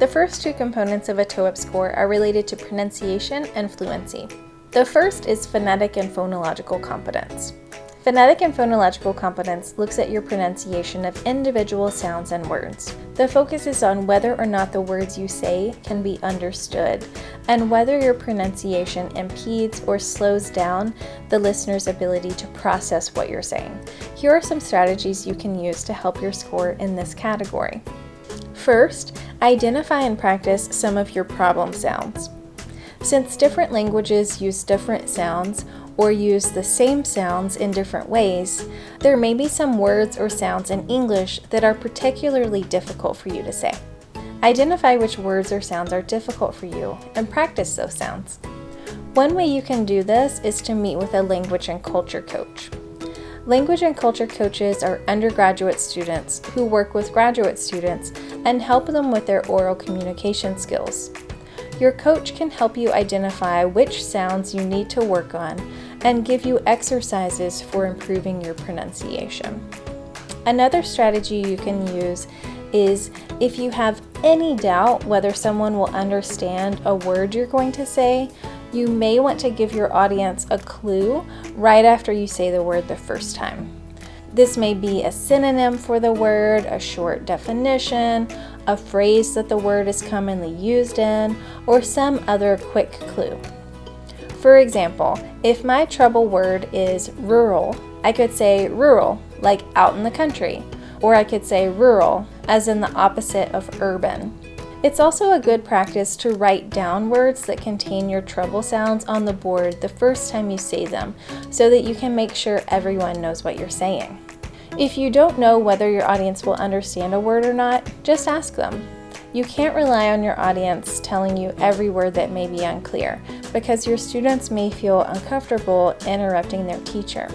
The first two components of a TOEP score are related to pronunciation and fluency. The first is phonetic and phonological competence. Phonetic and phonological competence looks at your pronunciation of individual sounds and words. The focus is on whether or not the words you say can be understood, and whether your pronunciation impedes or slows down the listener's ability to process what you're saying. Here are some strategies you can use to help your score in this category. First, identify and practice some of your problem sounds. Since different languages use different sounds or use the same sounds in different ways, there may be some words or sounds in English that are particularly difficult for you to say. Identify which words or sounds are difficult for you and practice those sounds. One way you can do this is to meet with a language and culture coach. Language and culture coaches are undergraduate students who work with graduate students and help them with their oral communication skills. Your coach can help you identify which sounds you need to work on and give you exercises for improving your pronunciation. Another strategy you can use is if you have any doubt whether someone will understand a word you're going to say, you may want to give your audience a clue right after you say the word the first time. This may be a synonym for the word, a short definition, a phrase that the word is commonly used in, or some other quick clue. For example, if my trouble word is rural, I could say rural, like out in the country, or I could say rural, as in the opposite of urban. It's also a good practice to write down words that contain your trouble sounds on the board the first time you say them, so that you can make sure everyone knows what you're saying. If you don't know whether your audience will understand a word or not, just ask them. You can't rely on your audience telling you every word that may be unclear, because your students may feel uncomfortable interrupting their teacher.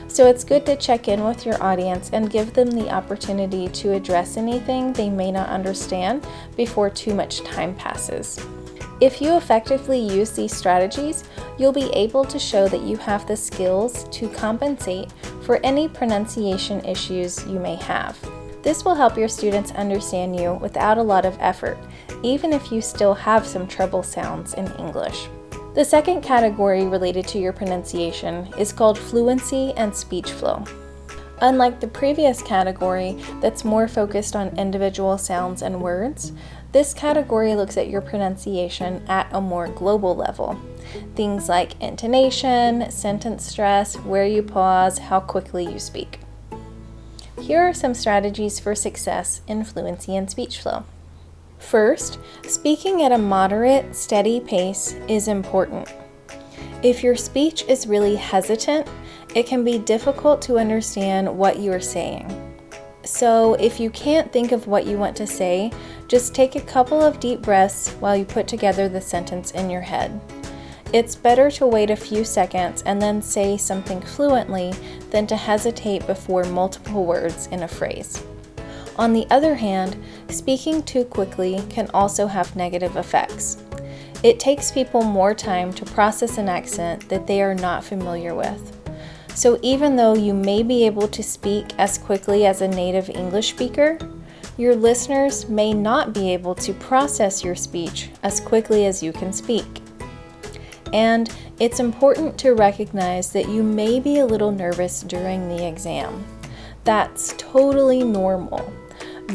So it's good to check in with your audience and give them the opportunity to address anything they may not understand before too much time passes. If you effectively use these strategies, you'll be able to show that you have the skills to compensate for any pronunciation issues you may have. This will help your students understand you without a lot of effort, even if you still have some trouble sounds in English. The second category related to your pronunciation is called fluency and speech flow. Unlike the previous category that's more focused on individual sounds and words, this category looks at your pronunciation at a more global level. Things like intonation, sentence stress, where you pause, how quickly you speak. Here are some strategies for success in fluency and speech flow. First, speaking at a moderate, steady pace is important. If your speech is really hesitant, it can be difficult to understand what you are saying. So if you can't think of what you want to say, just take a couple of deep breaths while you put together the sentence in your head. It's better to wait a few seconds and then say something fluently than to hesitate before multiple words in a phrase. On the other hand, speaking too quickly can also have negative effects. It takes people more time to process an accent that they are not familiar with. So even though you may be able to speak as quickly as a native English speaker, your listeners may not be able to process your speech as quickly as you can speak. And it's important to recognize that you may be a little nervous during the exam. That's totally normal.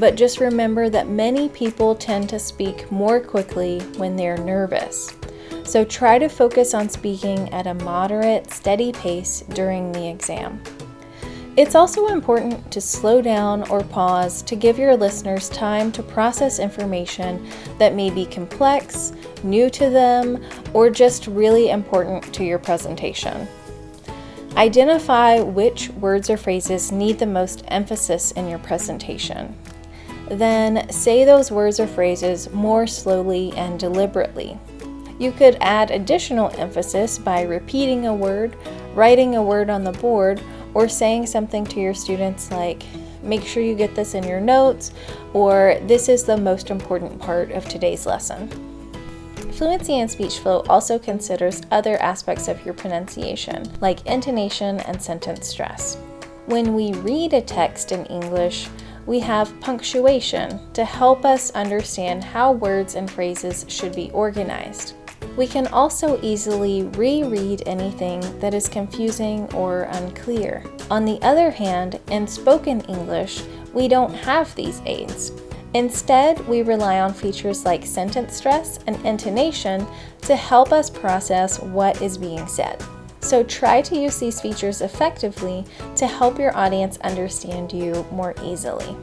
But just remember that many people tend to speak more quickly when they're nervous. So try to focus on speaking at a moderate, steady pace during the exam. It's also important to slow down or pause to give your listeners time to process information that may be complex, new to them, or just really important to your presentation. Identify which words or phrases need the most emphasis in your presentation. Then say those words or phrases more slowly and deliberately. You could add additional emphasis by repeating a word, writing a word on the board, or saying something to your students like, make sure you get this in your notes, or this is the most important part of today's lesson. Fluency and speech flow also considers other aspects of your pronunciation, like intonation and sentence stress. When we read a text in English, We have punctuation to help us understand how words and phrases should be organized. We can also easily reread anything that is confusing or unclear. On the other hand, in spoken English, we don't have these aids. Instead, we rely on features like sentence stress and intonation to help us process what is being said. So try to use these features effectively to help your audience understand you more easily.